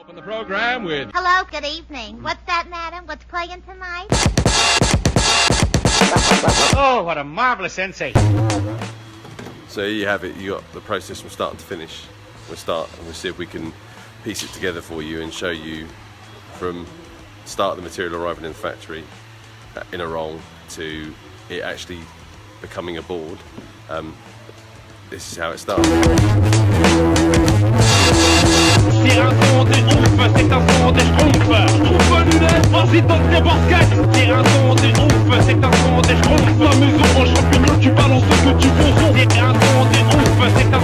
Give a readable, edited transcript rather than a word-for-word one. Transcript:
On the program with... Hello, good evening. What's that, madam? What's playing tonight? Oh, what a marvelous sensei. So here you have it. You got the process from start to finish. We'll start and we'll see if we can piece it together for you and show you from start of the material arriving in the factory in a roll to it actually becoming a board. This is how it starts. C'est un son de ouf, c'est un son de schtroumpf. Schtroumpf, vas-y donne tes baskets. C'est un son de ouf, c'est un son de schtroumpf. La maison en champignon, tu balances ce que tu veux. C'est un son de ouf, c'est un